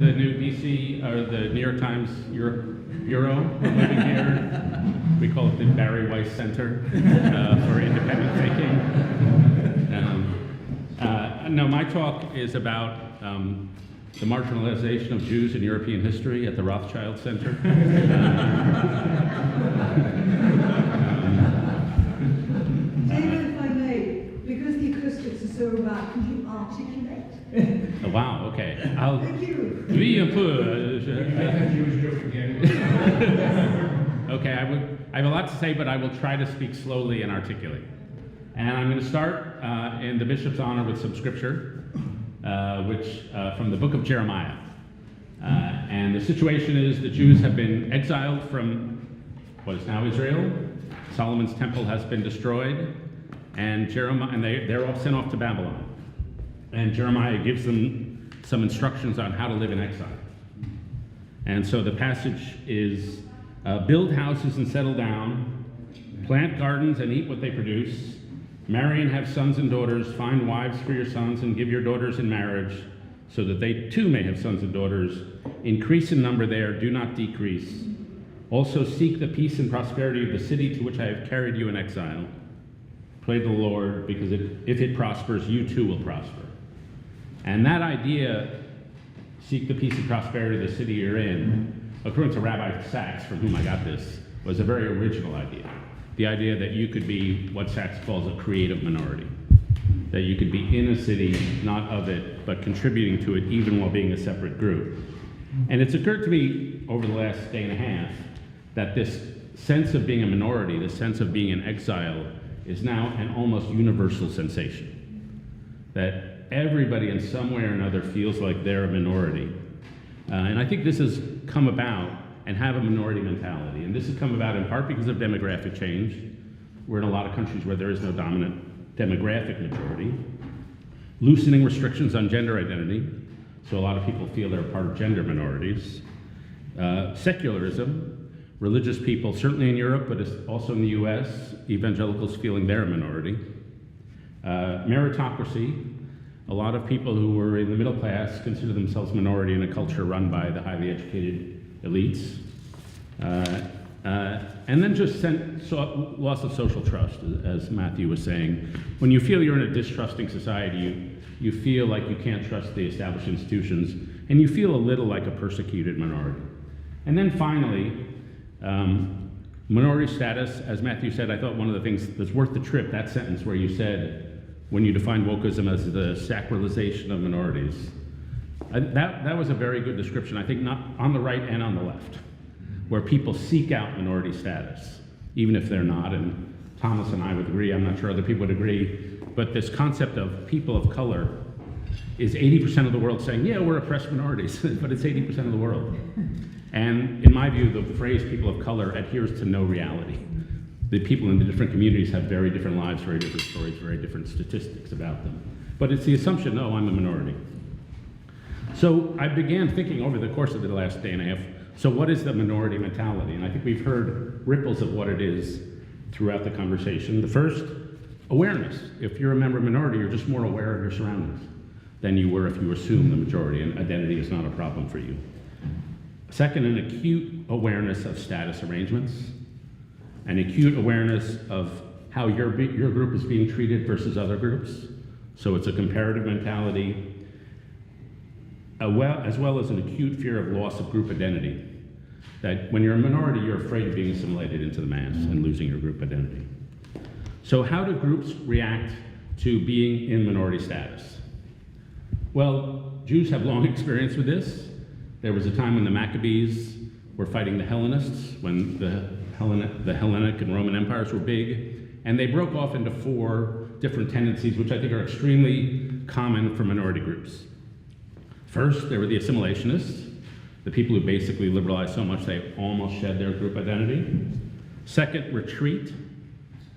The new DC, or the New York Times Bureau living here. We call it the Barry Weiss Center for Independent Thinking. No, my talk is about the marginalization of Jews in European history at the Rothschild Center. David, if I may, because the acoustics are so bad, could you articulate? Oh, wow, okay. Thank you. Okay, I have a lot to say, but I will try to speak slowly and articulate. And I'm going to start in the bishop's honor with some scripture, which from the book of Jeremiah. And the situation is the Jews have been exiled from what is now Israel. Solomon's temple has been destroyed, and they're all sent off to Babylon. And Jeremiah gives them some instructions on how to live in exile. And so the passage is, build houses and settle down, plant gardens and eat what they produce, marry and have sons and daughters, find wives for your sons and give your daughters in marriage, so that they too may have sons and daughters. Increase in number there, do not decrease. Also seek the peace and prosperity of the city to which I have carried you in exile. Pray to the Lord, because if it prospers, you too will prosper. And that idea, seek the peace and prosperity of the city you're in, according to Rabbi Sachs, from whom I got this, was a very original idea. The idea that you could be what Sachs calls a creative minority. That you could be in a city, not of it, but contributing to it even while being a separate group. And it's occurred to me over the last day and a half that this sense of being a minority, this sense of being in exile, is now an almost universal sensation. That everybody in some way or another feels like they're a minority. And I think this has come about and have a minority mentality. And this has come about in part because of demographic change. We're in a lot of countries where there is no dominant demographic majority. Loosening restrictions on gender identity, so a lot of people feel they're part of gender minorities. Secularism, religious people, certainly in Europe, but also in the US, evangelicals feeling they're a minority. Meritocracy, a lot of people who were in the middle class consider themselves minority in a culture run by the highly educated elites. And then just loss of social trust, as Matthew was saying. When you feel you're in a distrusting society, you feel like you can't trust the established institutions, and you feel a little like a persecuted minority. And then finally, minority status, as Matthew said, I thought one of the things that's worth the trip, that sentence where you said, when you defined wokeism as the sacralization of minorities. That was a very good description, I think, not on the right and on the left, where people seek out minority status, even if they're not, and Thomas and I would agree, I'm not sure other people would agree, but this concept of people of color is 80% of the world saying, yeah, we're oppressed minorities, but it's 80% of the world. And in my view, the phrase people of color adheres to no reality. The people in the different communities have very different lives, very different stories, very different statistics about them. But it's the assumption, no, I'm a minority. So I began thinking over the course of the last day and a half, so what is the minority mentality? And I think we've heard ripples of what it is throughout the conversation. The first, awareness. If you're a member of a minority, you're just more aware of your surroundings than you were if you assume the majority, and identity is not a problem for you. Second, an acute awareness of status arrangements, an acute awareness of how your group is being treated versus other groups. So it's a comparative mentality, as well as an acute fear of loss of group identity. That when you're a minority, you're afraid of being assimilated into the mass and losing your group identity. So how do groups react to being in minority status? Well, Jews have long experience with this. There was a time when the Maccabees were fighting the Hellenists, when the Hellenic and Roman empires were big, and they broke off into 4 different tendencies, which I think are extremely common for minority groups. First, there were the assimilationists, the people who basically liberalized so much they almost shed their group identity. Second, retreat,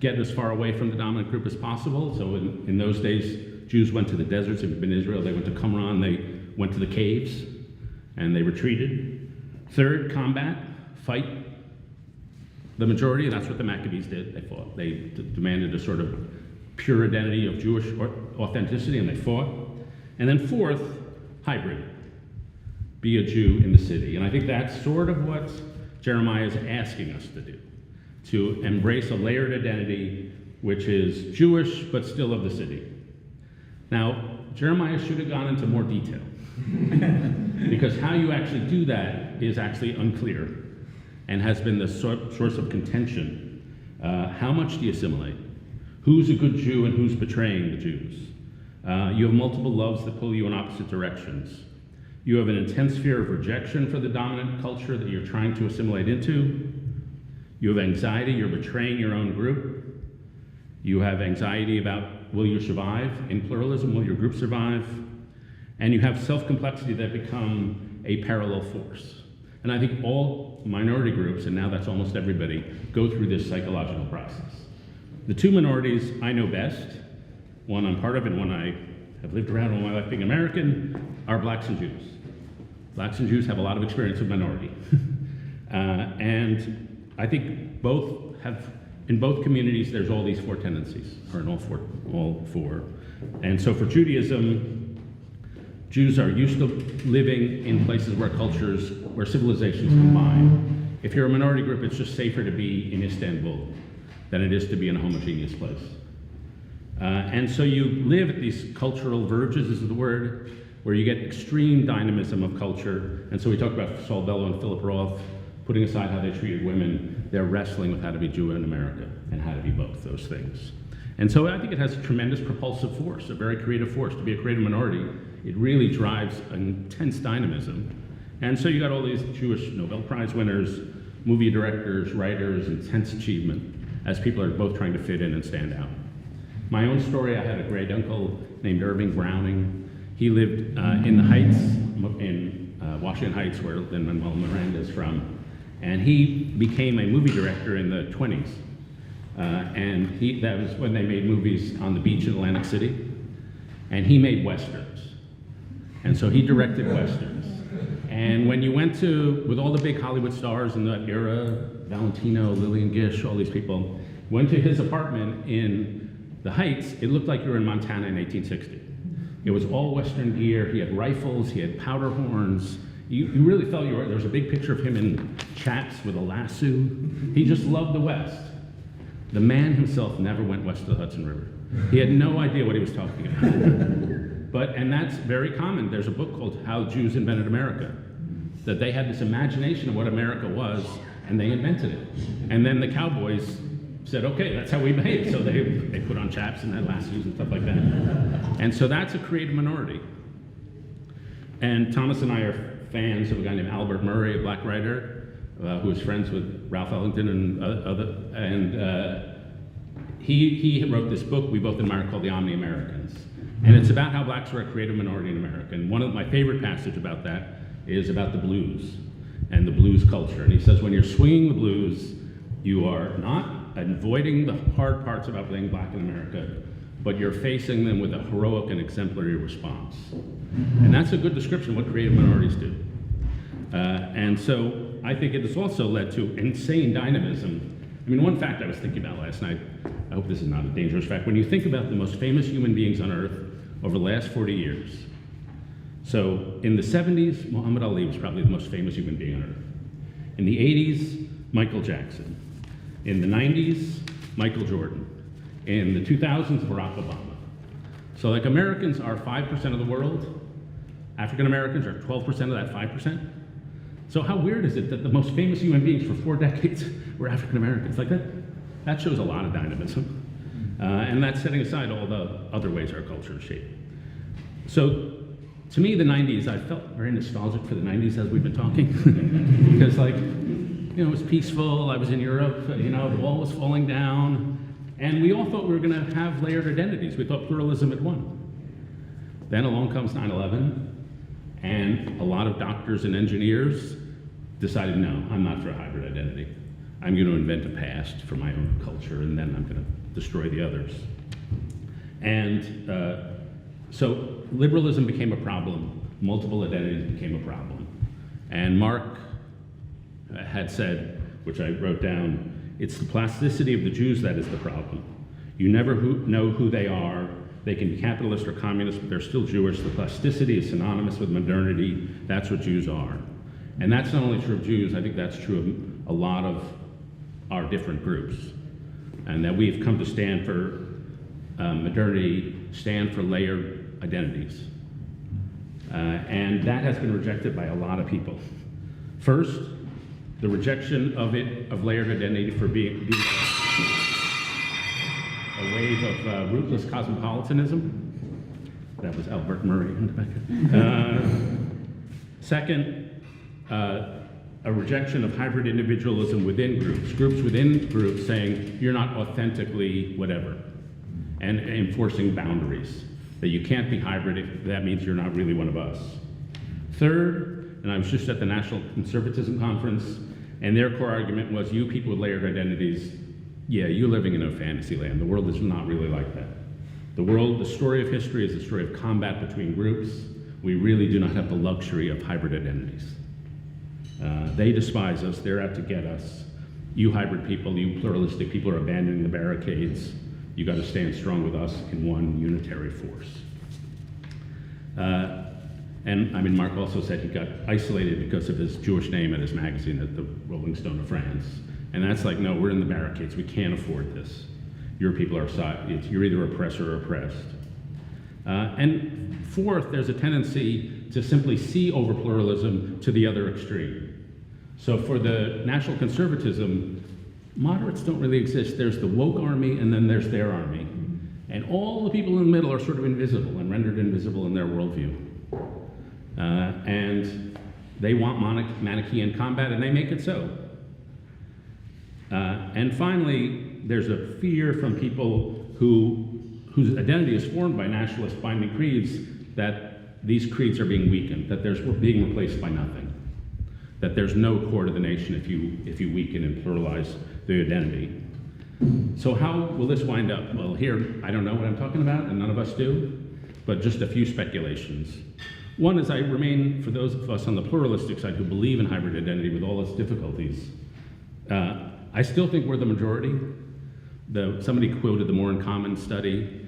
get as far away from the dominant group as possible. So in those days, Jews went to the deserts. If you've been in Israel, they went to Qumran, they went to the caves, and they retreated. Third, combat, fight the majority, and that's what the Maccabees did. They fought. They demanded a sort of pure identity of Jewish authenticity, and they fought. And then fourth, hybrid. be a Jew in the city. And I think that's sort of what Jeremiah is asking us to do, to embrace a layered identity which is Jewish but still of the city. Now, Jeremiah should have gone into more detail because how you actually do that is actually unclear and has been the source of contention. How much do you assimilate? Who's a good Jew and who's betraying the Jews? You have multiple loves that pull you in opposite directions. You have an intense fear of rejection for the dominant culture that you're trying to assimilate into. You have anxiety, you're betraying your own group. You have anxiety about, will you survive in pluralism? Will your group survive? And you have self-complexity that become a parallel force. And I think all minority groups, and now that's almost everybody, go through this psychological process. The two minorities I know best, one I'm part of and one I have lived around all my life being American, are blacks and Jews. Blacks and Jews have a lot of experience with minority. And I think both have, in both communities, there's all these four tendencies, or in all four. And so for Judaism, Jews are used to living in places where cultures, where civilizations combine. If you're a minority group, it's just safer to be in Istanbul than it is to be in a homogeneous place. And so you live at these cultural verges, is the word, where you get extreme dynamism of culture. And so we talk about Saul Bellow and Philip Roth, putting aside how they treated women, they're wrestling with how to be Jew in America and how to be both those things. And so I think it has a tremendous propulsive force, a very creative force. To be a creative minority, it really drives intense dynamism. And so you got all these Jewish Nobel Prize winners, movie directors, writers, intense achievement, as people are both trying to fit in and stand out. My own story, I had a great uncle named Irving Browning. He lived in the Heights, in Washington Heights, where Lin-Manuel Miranda is from. And he became a movie director in the 20s. And that was when they made movies on the beach in Atlantic City. And he made Westerns. And so he directed Westerns. And when you went to, with all the big Hollywood stars in that era, Valentino, Lillian Gish, all these people, went to his apartment in the Heights, it looked like you were in Montana in 1860. It was all Western gear. He had rifles, he had powder horns. You really felt you were, there was a big picture of him in chaps with a lasso. He just loved the West. The man himself never went west of the Hudson River. He had no idea what he was talking about. And that's very common. There's a book called How Jews Invented America, that they had this imagination of what America was, and they invented it. And then the cowboys said, okay, that's how we made it. So they put on chaps and had lassos and stuff like that. And so that's a creative minority. And Thomas and I are fans of a guy named Albert Murray, a black writer, who was friends with Ralph Ellington and other, and he wrote this book we both admire called The Omni-Americans. And it's about how blacks were a creative minority in America. And one of my favorite passages about that is about the blues and the blues culture. And he says, when you're swinging the blues, you are not avoiding the hard parts about being black in America, but you're facing them with a heroic and exemplary response. And that's a good description of what creative minorities do. And so I think it has also led to insane dynamism. I mean, one fact I was thinking about last night, I hope this is not a dangerous fact, when you think about the most famous human beings on earth over the last 40 years. So in the 70s, Muhammad Ali was probably the most famous human being on earth. In the 80s, Michael Jackson. In the 90s, Michael Jordan. In the 2000s, Barack Obama. So like Americans are 5% of the world, African Americans are 12% of that 5%. So how weird is it that the most famous human beings for 4 decades were African Americans? Like that shows a lot of dynamism. And that's setting aside all the other ways our culture is shaped. So to me, the 90s, I felt very nostalgic for the 90s as we've been talking. Because it was peaceful, I was in Europe, the wall was falling down, and we all thought we were gonna have layered identities. We thought pluralism had won. Then along comes 9/11, and a lot of doctors and engineers decided, no, I'm not for a hybrid identity. I'm gonna invent a past for my own culture, and then I'm gonna destroy the others. And so liberalism became a problem, multiple identities became a problem. And Mark had said, which I wrote down, it's the plasticity of the Jews that is the problem. You never know who they are, They can be capitalist or communist, but they're still Jewish. The plasticity is synonymous with modernity. That's what Jews are. And that's not only true of Jews, I think that's true of a lot of our different groups. And that we've come to stand for modernity, stand for layered identities. And that has been rejected by a lot of people. First, the rejection of layered identity for being a wave of rootless cosmopolitanism. That was Albert Murray in the back. Second, a rejection of hybrid individualism within groups within groups saying you're not authentically whatever, and enforcing boundaries, that you can't be hybrid if that means you're not really one of us. Third, and I was just at the National Conservatism Conference, and their core argument was, you people with layered identities, yeah, you're living in a fantasy land. The world is not really like that. The story of history is a story of combat between groups. We really do not have the luxury of hybrid identities. They despise us, they're out to get us. You hybrid people, you pluralistic people are abandoning the barricades. You gotta stand strong with us in one unitary force. And I mean, Mark also said he got isolated because of his Jewish name at his magazine at the Rolling Stone of France. And that's like, no, we're in the barricades, we can't afford this. Your people are, you're either oppressed or oppressed. And fourth, there's a tendency to simply see over pluralism to the other extreme. So for the national conservatism, moderates don't really exist. There's the woke army and then there's their army. And all the people in the middle are sort of invisible and rendered invisible in their worldview. And they want Manichaean combat, and they make it so. And finally, there's a fear from people whose identity is formed by nationalist binding creeds that these creeds are being weakened, that they're being replaced by nothing, that there's no core to the nation if you weaken and pluralize the identity. So how will this wind up? Well, here, I don't know what I'm talking about, and none of us do, but just a few speculations. One is I remain, for those of us on the pluralistic side who believe in hybrid identity with all its difficulties, I still think we're the majority. Somebody quoted the More in Common study,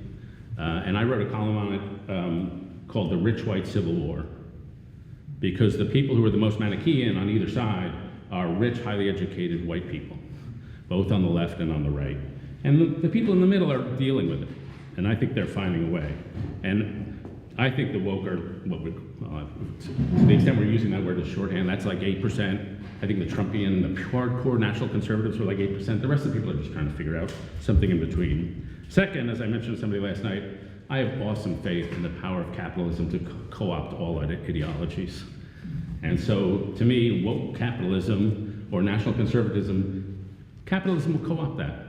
and I wrote a column on it called The Rich White Civil War, because the people who are the most Manichaean on either side are rich, highly educated white people, both on the left and on the right. And the people in the middle are dealing with it, and I think they're finding a way. And I think the woke are, to the extent we're using that word as shorthand, that's like 8%. I think the Trumpian, the hardcore national conservatives are like 8%. The rest of the people are just trying to figure out something in between. Second, as I mentioned to somebody last night, I have awesome faith in the power of capitalism to co-opt all ideologies. And so, to me, woke capitalism or national conservatism, capitalism will co-opt that.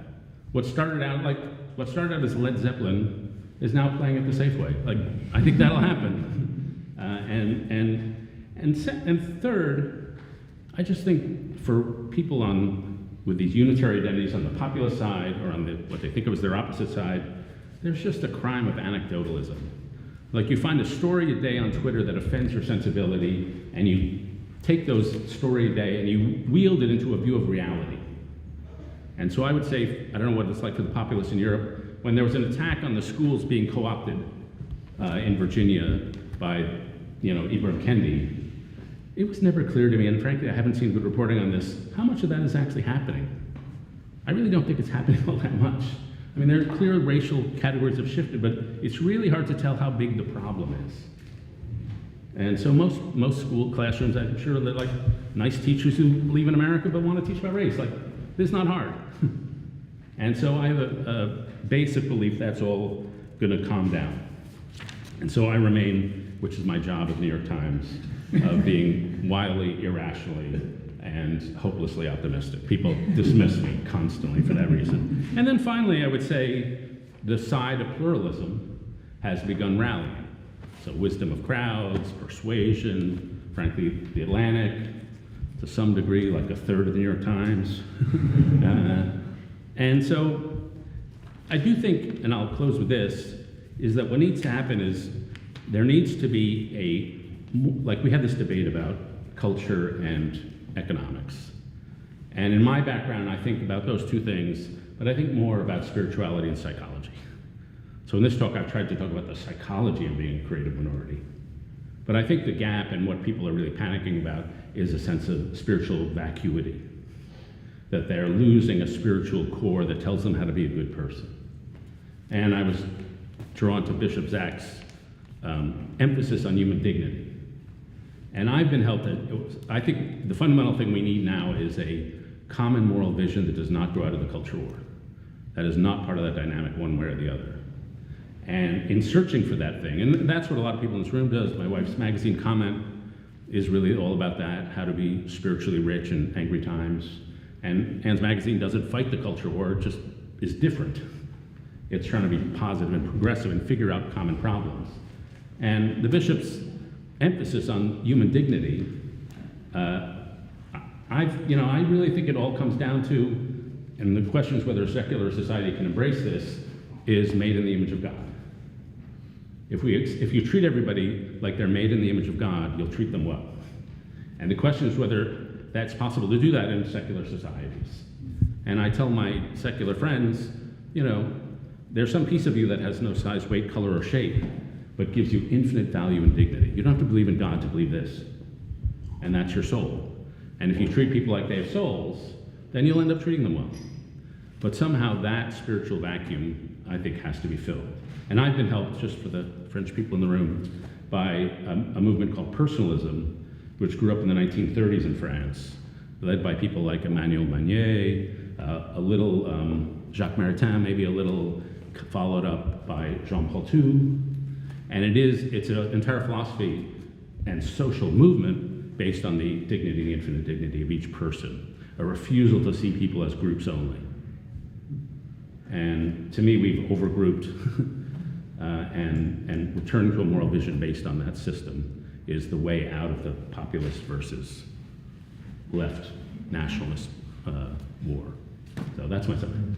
What started out as Led Zeppelin is now playing it the safe way. Like, I think that'll happen. And third, I just think for people with these unitary identities on the populist side or on what they think of as their opposite side, there's just a crime of anecdotalism. Like, you find a story a day on Twitter that offends your sensibility, and you take those story a day and you wield it into a view of reality. And so I would say, I don't know what it's like for the populists in Europe, when there was an attack on the schools being co-opted in Virginia by, Ibram Kendi, it was never clear to me, and frankly, I haven't seen good reporting on this, how much of that is actually happening. I really don't think it's happening all that much. I mean, there are clear racial categories have shifted, but it's really hard to tell how big the problem is. And so most school classrooms, I'm sure they're like nice teachers who believe in America but want to teach about race. Like, this is not hard. And so I have a basic belief that's all going to calm down. And so I remain, which is my job at the New York Times, of being wildly, irrationally, and hopelessly optimistic. People dismiss me constantly for that reason. And then finally, I would say the side of pluralism has begun rallying. So wisdom of crowds, persuasion, frankly, the Atlantic, to some degree, like a third of the New York Times. And so I do think, and I'll close with this, is that what needs to happen is there needs to be like we had this debate about culture and economics. And in my background, I think about those two things, but I think more about spirituality and psychology. So in this talk, I've tried to talk about the psychology of being a creative minority. But I think the gap and what people are really panicking about is a sense of spiritual vacuity, that they're losing a spiritual core that tells them how to be a good person. And I was drawn to Bishop Zach's emphasis on human dignity. And I've been helped I think the fundamental thing we need now is a common moral vision that does not grow out of the culture war. That is not part of that dynamic one way or the other. And in searching for that thing, and that's what a lot of people in this room does. My wife's magazine Comment is really all about that, how to be spiritually rich in angry times. And Anne's magazine doesn't fight the culture war, it just is different. It's trying to be positive and progressive and figure out common problems. And the bishop's emphasis on human dignity, I really think it all comes down to, and the question is whether a secular society can embrace this, is made in the image of God. If you treat everybody like they're made in the image of God, you'll treat them well. And the question is whether that's possible to do that in secular societies. And I tell my secular friends, there's some piece of you that has no size, weight, color, or shape, but gives you infinite value and dignity. You don't have to believe in God to believe this. And that's your soul. And if you treat people like they have souls, then you'll end up treating them well. But somehow that spiritual vacuum, I think, has to be filled. And I've been helped, just for the French people in the room, by a movement called Pluralism, which grew up in the 1930s in France, led by people like Emmanuel Magnier, a little Jacques Maritain, maybe a little followed up by Jean-Paul II. And it's an entire philosophy and social movement based on the dignity, the infinite dignity of each person, a refusal to see people as groups only. And to me, we've overgrouped and returning to a moral vision based on that system is the way out of the populist versus left nationalist war. So that's my summary.